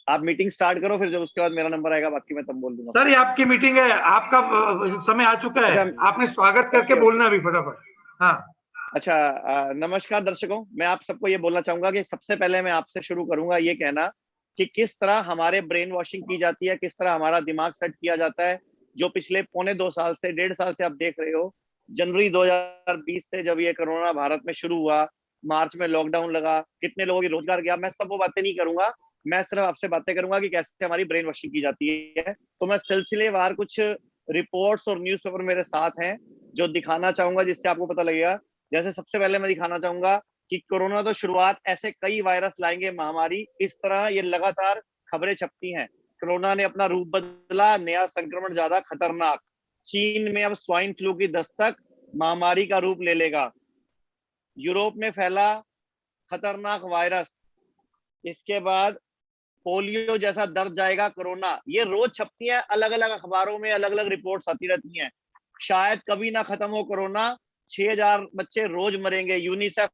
आप meeting start करो, फिर जब उसके बाद मेरा नंबर आएगा बाकी मैं तब बोल दूंगा। सर ये आपकी मीटिंग है, आपका समय आ चुका है। अच्छा, आपने स्वागत करके बोलना भी फटाफट। हाँ अच्छा, नमस्कार दर्शकों, मैं आप सबको ये बोलना चाहूंगा कि सबसे पहले मैं आपसे शुरू करूंगा ये कहना कि किस तरह हमारे ब्रेन वॉशिंग की जाती है, किस तरह हमारा दिमाग सेट किया जाता है, जो पिछले पौने 2 साल से 1.5 साल से आप देख रहे हो। जनवरी 2020 से जब ये कोरोना भारत में शुरू हुआ, मार्च में लॉकडाउन लगा, कितने लोगों की रोजगार गया, मैं सब वो बातें नहीं करूंगा। मैं सिर्फ आपसे बातें करूंगा कि कैसे हमारी ब्रेन वॉशिंग की जाती है। तो मैं सिलसिलेवार कुछ रिपोर्ट्स और न्यूज़पेपर मेरे साथ हैं जो दिखाना चाहूंगा, जिससे आपको पता लगेगा। जैसे सबसे पहले मैं दिखाना चाहूंगा कि कोरोना तो शुरुआत, ऐसे कई वायरस लाएंगे महामारी, इस तरह ये लगातार खबरें छपती हैं। कोरोना ने अपना रूप बदला, नया संक्रमण ज्यादा खतरनाक, चीन में अब स्वाइन फ्लू की दस्तक, महामारी का रूप ले लेगा, यूरोप में फैला खतरनाक वायरस, इसके बाद पोलियो जैसा दर्द जाएगा कोरोना। ये रोज छपती है, अलग अलग अखबारों में अलग अलग रिपोर्ट्स आती रहती हैं। शायद कभी ना खत्म हो कोरोना, 6,000 बच्चे रोज मरेंगे, यूनिसेफ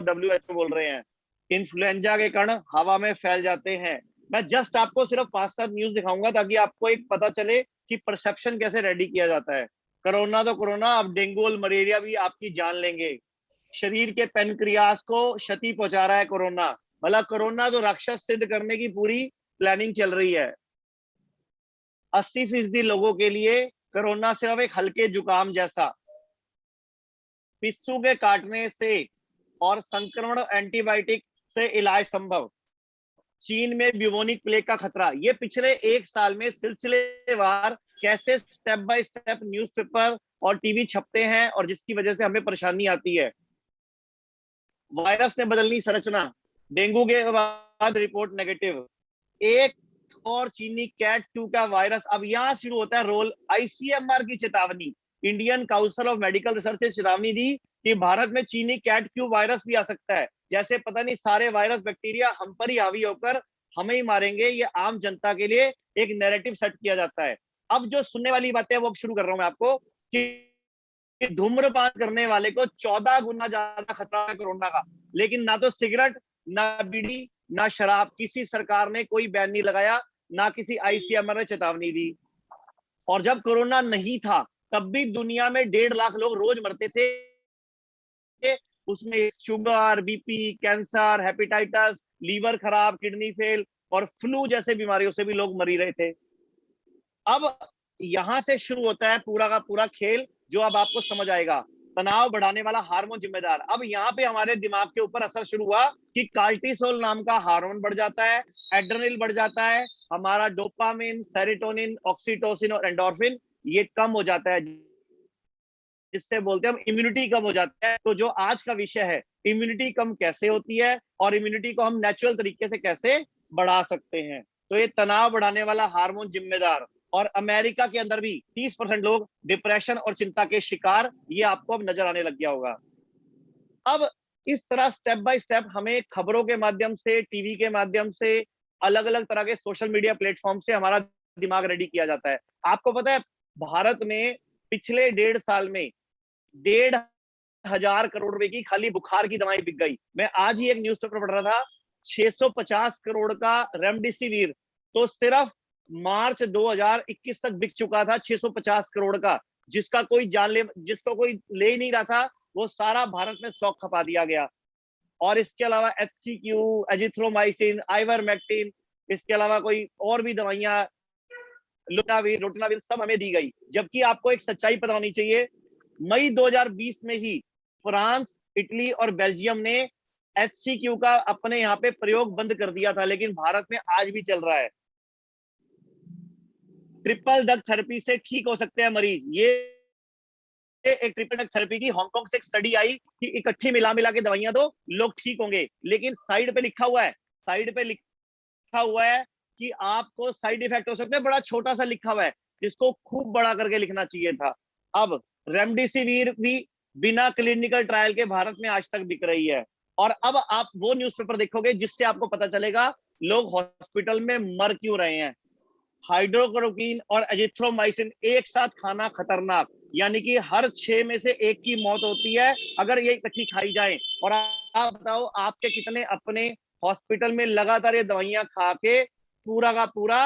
WHO बोल रहे हैं। इन्फ्लुएंजा के कण हवा में फैल जाते हैं। मैं जस्ट आपको सिर्फ 5-7 न्यूज दिखाऊंगा ताकि आपको एक पता चले कि परसेप्शन कैसे रेडी किया जाता है। कोरोना तो कोरोना, अब डेंगू और मलेरिया भी आपकी जान लेंगे। शरीर के पेनक्रियास को क्षति पहुंचा रहा है कोरोना, मतलब कोरोना तो राक्षस सिद्ध करने की पूरी प्लानिंग चल रही है। 80% लोगों के लिए कोरोना सिर्फ एक हल्के जुकाम जैसा, पिस्सू के काटने से और संक्रमण एंटीबायोटिक से इलाज संभव, चीन में ब्यूबोनिक प्लेग का खतरा। ये पिछले 1 साल में सिलसिलेवार कैसे स्टेप बाय स्टेप न्यूज़पेपर और टीवी छपते हैं और जिसकी वजह से हमें परेशानी आती है। वायरस ने बदलनी संरचना, डेंगू के बाद रिपोर्ट नेगेटिव, एक और चीनी कैट 2 का वायरस। अब यहां शुरू होता है रोल। ICMR की चेतावनी, Indian council of medical research ने चेतावनी दी कि भारत में चीनी कैट क्यू वायरस भी आ सकता है। जैसे पता नहीं सारे वायरस बैक्टीरिया हम पर ही हावी होकर हमें ही मारेंगे, ये आम जनता के लिए एक नैरेटिव सेट किया जाता है। अब जो सुनने वाली बातें वो शुरू कर रहा हूं मैं आपको कि धूम्रपान करने वाले को 14 गुना ज्यादा खतरा है कोरोना का। लेकिन ना तो सिगरेट, ना बीड़ी, ना शराब, किसी सरकार ने कोई बैन नहीं लगाया, ना किसी ICMR ने चेतावनी दी। और जब कोरोना नहीं था तब भी दुनिया में 1.5 लाख लोग रोज मरते थे, उसमें sugar, BP, cancer, hepatitis, liver खराब, किडनी फेल और फ्लू जैसे बीमारियों से भी लोग मर ही रहे थे। अब यहां से शुरू होता है पूरा का पूरा खेल, जो अब आपको समझ आएगा। तनाव बढ़ाने वाला हार्मोन जिम्मेदार। अब यहाँ पे हमारे दिमाग के ऊपर असर शुरू हुआ कि कार्टिसोल नाम का हार्मोन बढ़ जाता है, एड्रेनल बढ़ जाता है, हमारा डोपामिन, सेरोटोनिन, ऑक्सीटोसिन और एंडोर्फिन ये कम हो जाता है, जिससे बोलते हैं हम इम्यूनिटी कम हो जाता है। तो जो आज का विषय है, इम्यूनिटी कम कैसे होती है और इम्यूनिटी को हम नेचुरल तरीके से कैसे बढ़ा सकते हैं। तो ये तनाव बढ़ाने वाला हार्मोन जिम्मेदार। और अमेरिका के अंदर भी 30% लोग डिप्रेशन और चिंता के शिकार, ये आपको अब नजर आने लग गया होगा। अब इस तरह स्टेप बाय स्टेप हमें खबरों के माध्यम से, टीवी के माध्यम से, अलग अलग तरह के सोशल मीडिया प्लेटफॉर्म से हमारा दिमाग रेडी किया जाता है। आपको पता है भारत में पिछले 1.5 साल में 1,500 करोड़ रुपए की खाली बुखार की दवाई बिक गई। मैं आज ही एक न्यूज़पेपर पढ़ रहा था, 650 करोड़ का रेमडेसिविर तो सिर्फ मार्च 2021 तक बिक चुका था, 650 करोड़ का, जिसका कोई जिसको कोई ले ही नहीं रहा था, वो सारा भारत में स्टॉक खपा दिया गया। और इसके अलावा HCQ, एजिथ्रोमाइसिन, आइवरमेक्टिन, इसके अलावा कोई और भी दवाइयां, लोटनाविल सब हमें दी गई। जबकि आपको एक सच्चाई पता होनी चाहिए, मई 2020 में ही फ्रांस, इटली और बेल्जियम ने HCQ का अपने यहाँ पे प्रयोग बंद कर दिया था, लेकिन भारत में आज भी चल रहा है। ट्रिपल ड्रग थेरेपी से ठीक हो सकते हैं मरीज। ये एक ट्रिपल ड्रग थेरेपी की हांगकांग से एक स्टडी आई कि इकट्ठी मिला मिला के दवाइयां दो, लोग ठीक होंगे। लेकिन साइड पे लिखा हुआ है, कि आपको साइड इफेक्ट हो सकते हैं, बड़ा छोटा सा लिखा हुआ है, जिसको खूब बड़ा करके लिखना चाहिए था। अब रेमडेसिविर भी बिना क्लिनिकल ट्रायल के भारत में आज तक बिक रही है। और अब आप वो न्यूज़पेपर देखोगे जिससे आपको पता चलेगा लोग हॉस्पिटल में मर क्यों रहे हैं। हाइड्रोक्लोरोक्विन और एजिथ्रोमाइसिन एक साथ खाना खतरनाक, यानी कि हर 6 में से 1 की मौत होती है अगर ये इकट्ठी खाई जाए। और आप बताओ आपके कितने अपने हॉस्पिटल में लगातार ये दवाइयां खा के पूरा का पूरा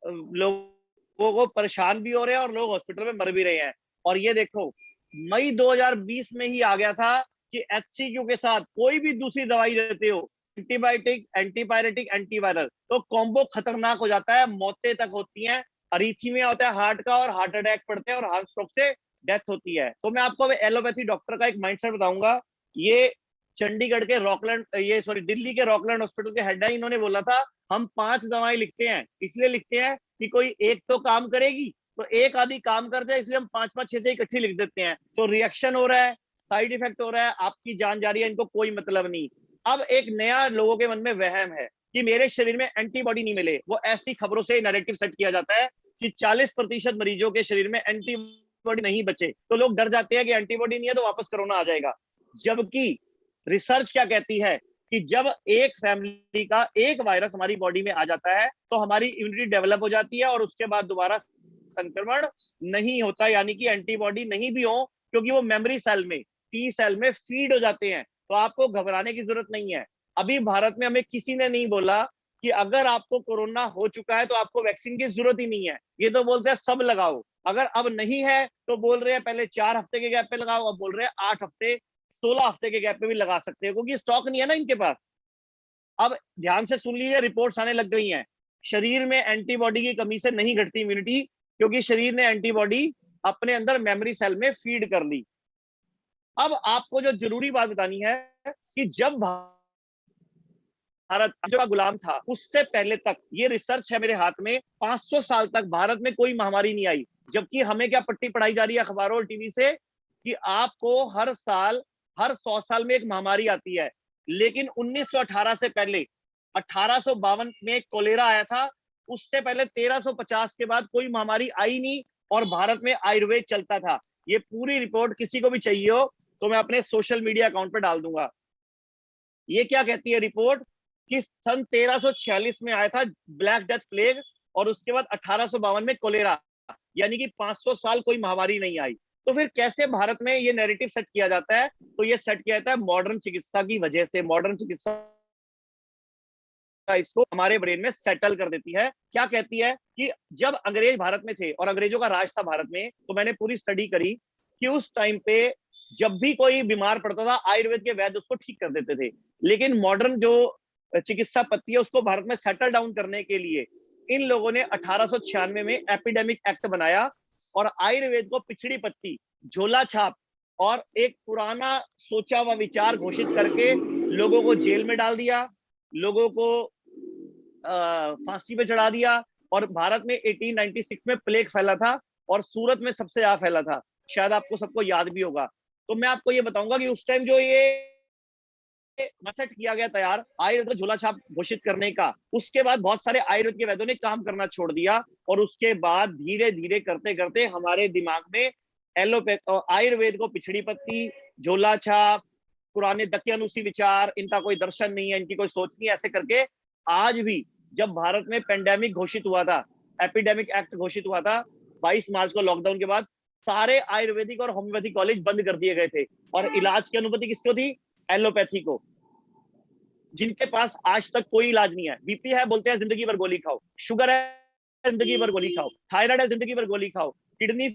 लोगों को परेशान भी हो रहे हैं और लोग हॉस्पिटल में मर भी रहे हैं। और ये देखो, मई 2020 में ही आ गया था कि HCQ के साथ कोई भी दूसरी दवाई देते हो, एंटीबायोटिक, एंटीपायरेटिक, एंटीवायरल, तो कॉम्बो खतरनाक हो जाता है, मौतें तक होती हैं, अरीथीमिया होता है हार्ट का और हार्ट अटैक पड़ते हैं और हार्ट स्ट्रोक से डेथ होती है। तो मैं आपको एलोपैथी डॉक्टर का एक माइंडसेट बताऊंगा। ये चंडीगढ़ के रॉकलैंड, ये सॉरी दिल्ली के रॉकलैंड हॉस्पिटल के हेड है, इन्होंने बोला था हम 5 दवाएं लिखते हैं, इसलिए लिखते हैं कि कोई एक तो काम करेगी, तो एक आधी काम कर जाए, इसलिए हम 5-5 6 से इकट्ठी लिख देते हैं। तो रिएक्शन हो रहा है, साइड इफेक्ट हो रहा है, आपकी जान जा रही है, इनको कोई मतलब नहीं। अब एक नया लोगों के मन में वहम है कि मेरे शरीर में एंटीबॉडी नहीं मिले, वो ऐसी खबरों से नैरेटिव सेट किया जाता है कि 40% मरीजों के शरीर में एंटीबॉडी नहीं बचे, तो लोग डर जाते हैं कि एंटीबॉडी नहीं है तो वापस कोरोना आ जाएगा। जबकि रिसर्च क्या कहती है कि जब एक फैमिली का एक वायरस हमारी बॉडी में आ जाता है तो हमारी इम्यूनिटी डेवलप हो जाती है और उसके बाद दोबारा संक्रमण नहीं होता, यानी कि एंटीबॉडी नहीं भी हो, क्योंकि वो मेमोरी सेल में, टी सेल में फीड हो जाते हैं। तो आपको घबराने की जरूरत नहीं है। अभी भारत में हमें किसी ने नहीं बोला कि अगर आपको कोरोना हो चुका है तो आपको वैक्सीन की जरूरत ही नहीं है। ये तो बोलते हैं सब लगाओ, अगर अब नहीं है तो बोल रहे हैं पहले 4 हफ्ते के गैप पे लगाओ, अब बोल रहे हैं 8 हफ्ते 16 हफ्ते के गैप पे भी लगा सकते हैं, क्योंकि स्टॉक नहीं है ना इनके पास। अब ध्यान से सुन लीजिए, रिपोर्ट्स आने लग गई हैं, शरीर में एंटीबॉडी की कमी से नहीं घटती इम्यूनिटी, क्योंकि शरीर ने एंटीबॉडी अपने अंदर मेमोरी सेल में फीड कर ली। अब आपको जो जरूरी बात बतानी है कि जब भारत जो का गुलाम था उससे पहले तक, ये रिसर्च है मेरे हाथ में, 500 साल तक भारत में कोई महामारी नहीं आई। जबकि हमें क्या पट्टी पढ़ाई जा रही है अखबारों और टीवी से कि आपको हर साल, हर 100 साल में एक महामारी आती है। लेकिन 1918 से पहले 1852 में कोलेरा आया था, उससे पहले 1350 के बाद कोई महामारी आई नहीं और भारत में आयुर्वेद चलता था। ये पूरी रिपोर्ट किसी को भी चाहिए हो तो मैं अपने सोशल मीडिया अकाउंट पर डाल दूंगा। ये क्या कहती है रिपोर्ट कि सन 1346 में आया था ब्लैक डेथ प्लेग और उसके बाद 1852 में कोलेरा, यानी कि 500 साल कोई महामारी नहीं आई। तो फिर कैसे भारत में ये नैरेटिव सेट किया जाता है? तो ये सेट किया जाता है मॉडर्न चिकित्सा की वजह से। मॉडर्न चिकित्सा इसको हमारे ब्रेन में सेटल कर देती है। क्या कहती है कि जब अंग्रेज भारत में थे और अंग्रेजों का राज था भारत में, तो मैंने पूरी स्टडी करी कि उस टाइम पे जब भी कोई बीमार पड़ता था आयुर्वेद के वैद्य उसको ठीक कर देते थे। लेकिन मॉडर्न जो चिकित्सा पद्धति है उसको भारत में सेटल डाउन करने के लिए इन लोगों ने 1896 में एपिडेमिक एक्ट बनाया और आयुर्वेद को पिछड़ी पत्ती, झोला छाप और एक पुराना सोचा हुआ विचार घोषित करके लोगों को जेल में डाल दिया, लोगों को फांसी पे चढ़ा दिया। और भारत में 1896 में प्लेग फैला था और सूरत में सबसे ज्यादा फैला था, शायद आपको सबको याद भी होगा। तो मैं आपको ये बताऊंगा कि उस टाइम जो ये सेट किया गया तैयार आयुर्वेद को झोला छाप घोषित करने का, उसके बाद बहुत सारे आयुर्वेद के वैद्यों ने काम करना छोड़ दिया और उसके बाद धीरे धीरे करते करते हमारे दिमाग में एलोपैथ आयुर्वेद को पिछड़ी पत्ती, झोला छाप, पुराने दकियानुसी विचार, इनका कोई दर्शन नहीं है, इनकी कोई सोच नहीं है, ऐसे करके आज भी जब भारत में पेंडेमिक घोषित हुआ था, एपिडेमिक एक्ट घोषित हुआ था 22 मार्च को, लॉकडाउन के बाद सारे आयुर्वेदिक और होम्योपैथिक कॉलेज बंद कर दिए गए थे और इलाज की अनुमति किसको थी? एलोपैथी को। जिनके पास आज तक कोई इलाज नहीं है। बीपी है, बोलते हैं जिंदगी भर गोली खाओ, शुगर है जिंदगी भर गोली खाओ, थायराइड है जिंदगी भर गोली खाओ, किडनी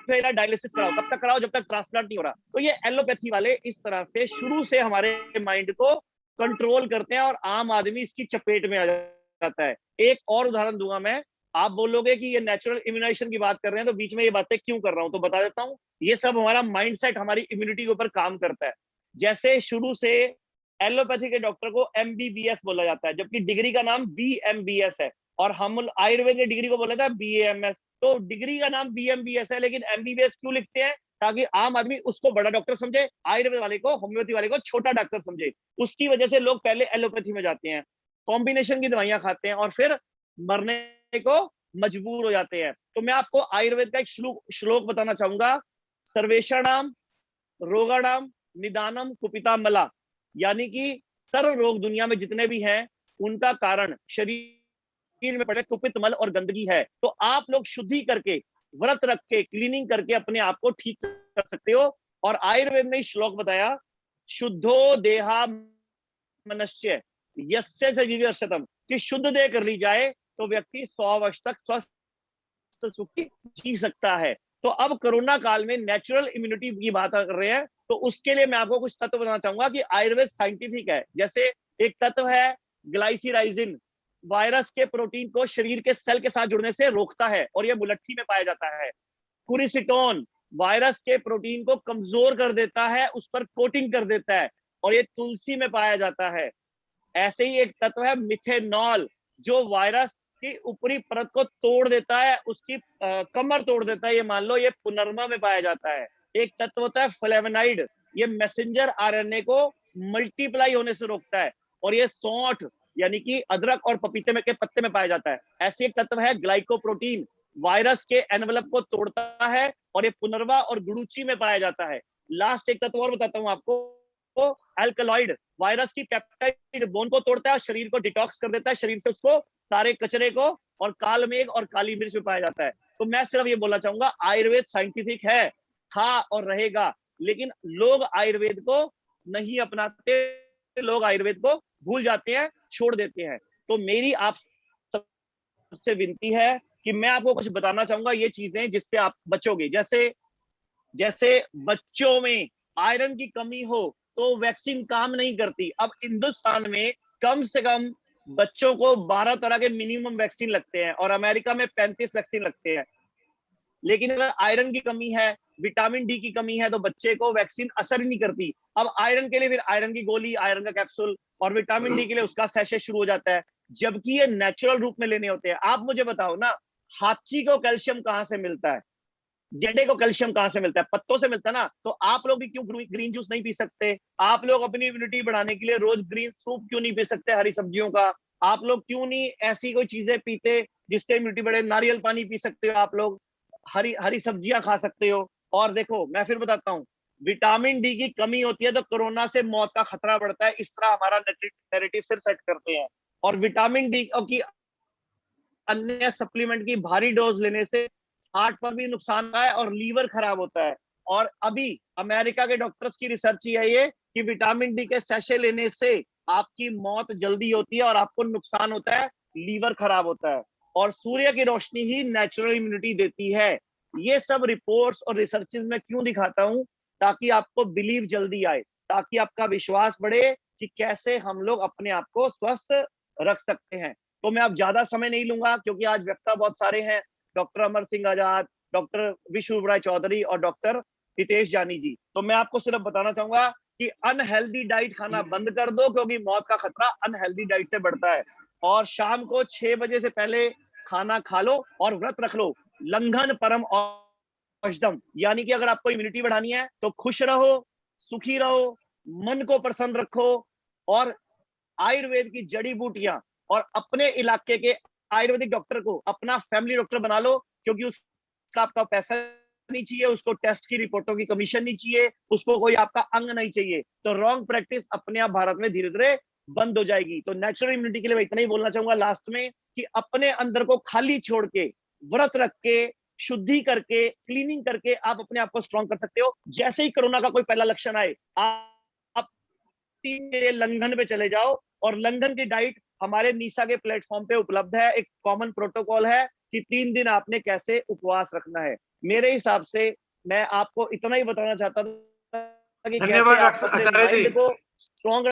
फेल डायलिसिस कराओ, तब तक कराओ जब तक ट्रांसप्लांट नहीं हो रहा। तो ये एलोपैथी वाले इस तरह से शुरू से हमारे माइंड को कंट्रोल करते हैं और आम आदमी इसकी चपेट में आ जाता है। एक और उदाहरण दूंगा मैं, आप बोलोगे कि ये नेचुरल इम्यूनाइजेशन की बात कर रहे हैं तो बीच में ये बातें क्यों कर रहा हूं, तो बता देता हूं। ये सब हमारा माइंडसेट हमारी इम्यूनिटी के ऊपर काम करता है। जैसे शुरू से एलोपैथी के डॉक्टर को MBBS बोला जाता है, जबकि डिग्री का नाम BMBS है, और हम आयुर्वेद की डिग्री को बोला था BAMS। तो डिग्री का नाम BMBS है लेकिन MBBS क्यों लिखते हैं? ताकि आम आदमी उसको बड़ा डॉक्टर समझे, आयुर्वेद वाले को, होम्योपैथी वाले को छोटा डॉक्टर समझे। उसकी वजह से लोग पहले एलोपैथी में जाते हैं, कॉम्बिनेशन की दवाइयां खाते हैं और फिर मरने को मजबूर हो जाते हैं। तो मैं आपको आयुर्वेद का एक श्लोक बताना चाहूंगा, सर्वेषाणाम रोगाणाम निदानम कुपिता मला, यानी कि सर्व रोग दुनिया में जितने भी हैं उनका कारण शरीर में पड़े कुपित मल और गंदगी है। तो आप लोग शुद्धि करके, व्रत रख के, क्लीनिंग करके अपने आप को ठीक कर सकते हो। और आयुर्वेद ने श्लोक बताया, शुद्धो देहा मनुष्य, यस्य स जीवितशतम, कि शुद्ध देह कर ली जाए तो व्यक्ति 100 वर्ष तक स्वस्थ सुखी जी सकता है। तो अब कोरोना काल में नेचुरल इम्यूनिटी की बात कर रहे हैं, तो उसके लिए मैं आपको कुछ तत्व बताना चाहूंगा कि आयुर्वेद साइंटिफिक है। जैसे एक तत्व है ग्लाइसिराइजिन, वायरस के प्रोटीन को शरीर के सेल के साथ जुड़ने से रोकता है और यह मुलट्ठी में पाया जाता है। कुरिसिटोन वायरस के प्रोटीन को कमजोर कर देता है, उस पर कोटिंग कर देता है और ये तुलसी में पाया जाता है। ऐसे ही एक तत्व है मिथेनॉल, जो वायरस की ऊपरी परत को तोड़ देता है, उसकी कमर तोड़ देता है, ये मान लो, ये पुनर्मा में पाया जाता है। एक तत्व होता है फ्लेवोनाइड, ये मैसेंजर आरएनए को मल्टीप्लाई होने से रोकता है और ये सौंठ यानी कि अदरक और पपीते में के पत्ते में पाया जाता है। ऐसे एक तत्व है ग्लाइकोप्रोटीन, वायरस के एनवेलप को तोड़ता है और ये पुनर्वा और गुड़ूची में पाया जाता है। लास्ट एक तत्व और बताता हूं आपको, एल्कलॉइड, वायरस की पेप्टाइड बोन को तोड़ता है, शरीर को डिटॉक्स कर देता है, शरीर से उसको सारे कचरे को, और काल मेघ और काली मिर्च में पाया जाता है। तो मैं सिर्फ ये बोलना चाहूंगा, आयुर्वेद साइंटिफिक है, था और रहेगा, लेकिन लोग आयुर्वेद को नहीं अपनाते, लोग आयुर्वेद को भूल जाते हैं, छोड़ देते हैं। तो मेरी आप सबसे विनती है कि मैं आपको कुछ बताना चाहूंगा, ये चीजें जिससे आप बचोगे। जैसे जैसे बच्चों में आयरन की कमी हो तो वैक्सीन काम नहीं करती। अब हिंदुस्तान में कम से कम बच्चों को 12 तरह के मिनिमम वैक्सीन लगते हैं और अमेरिका में 35 वैक्सीन लगते हैं। लेकिन अगर आयरन की कमी है, विटामिन डी की कमी है, तो बच्चे को वैक्सीन असर ही नहीं करती। अब आयरन के लिए फिर आयरन की गोली, आयरन का कैप्सूल, और विटामिन डी के लिए उसका सैशे शुरू हो जाता है, जबकि ये नेचुरल रूप में लेने होते हैं। आप मुझे बताओ ना, हाथी को कैल्शियम कहां से मिलता है? गेंडे को कैल्शियम कहां से मिलता है? पत्तों से मिलता है ना। तो आप लोग भी क्यों ग्रीन जूस नहीं पी सकते? आप लोग अपनी इम्यूनिटी बढ़ाने के लिए रोज ग्रीन सूप क्यों नहीं पी सकते हरी सब्जियों का? आप लोग क्यों नहीं ऐसी कोई चीजें पीते जिससे इम्यूनिटी बढ़े? नारियल पानी पी सकते हो आप लोग, हरी हरी सब्जियां खा सकते हो। और देखो, मैं फिर बताता हूँ, विटामिन डी की कमी होती है तो कोरोना से मौत का खतरा बढ़ता है। इस तरह हमारा नैरेटिव सिर सेट करते हैं। और विटामिन डी की अन्य सप्लीमेंट की भारी डोज लेने से हार्ट पर भी नुकसान होता है और लीवर खराब होता है। और अभी अमेरिका के डॉक्टर्स की रिसर्च ही है ये, कि विटामिन डी के सैशे लेने से आपकी मौत जल्दी होती है और आपको नुकसान होता है, लीवर खराब होता है। और सूर्य की रोशनी ही नेचुरल इम्यूनिटी देती है। ये सब रिपोर्ट्स और रिसर्चेस में क्यों दिखाता हूं? ताकि आपको बिलीव जल्दी आए, ताकि आपका विश्वास बढ़े कि कैसे हम लोग अपने आप को स्वस्थ रख सकते हैं। तो मैं अब ज्यादा समय नहीं लूंगा, क्योंकि आज वक्ता बहुत सारे हैं, डॉक्टर अमर सिंह आजाद, डॉक्टर विश्व राय चौधरी और डॉक्टर हितेश जानी जी। तो मैं आपको सिर्फ बताना चाहूंगा कि अनहेल्दी डाइट खाना बंद कर दो, क्योंकि मौत का खतरा अनहेल्दी डाइट से बढ़ता है। और शाम को 6 बजे से पहले खाना खा लो और व्रत रख लो। लंघन परम औषधम, यानी कि अगर आपको इम्यूनिटी बढ़ानी है तो खुश रहो, सुखी रहो, मन को प्रसन्न रखो, और आयुर्वेद की जड़ी बूटियां और अपने इलाके के आयुर्वेदिक डॉक्टर को अपना फैमिली डॉक्टर बना लो, क्योंकि उसका आपका पैसा नहीं चाहिए, उसको टेस्ट की रिपोर्टों की कमीशन नहीं चाहिए, उसको कोई आपका अंग नहीं चाहिए। तो रॉन्ग प्रैक्टिस अपने आप भारत में धीरे धीरे बंद हो जाएगी। तो नेचुरल इम्यूनिटी के लिए मैं इतना ही बोलना चाहूंगा लास्ट में, कि अपने अंदर को खाली छोड़ के, व्रत रख के, शुद्धि करके, क्लीनिंग करके आप अपने आप को स्ट्रॉन्ग कर सकते हो। जैसे ही कोरोना का कोई पहला लक्षण आए, आप 3 के लंघन पे चले जाओ। और लंघन की डाइट हमारे निशा के प्लेटफॉर्म पे उपलब्ध है। एक कॉमन प्रोटोकॉल है कि 3 दिन आपने कैसे उपवास रखना है। मेरे हिसाब से मैं आपको इतना ही बताना चाहता था कि कैसे धन्यवाद आप अपने आचार्य जी। माइंड को स्ट्रॉन्ग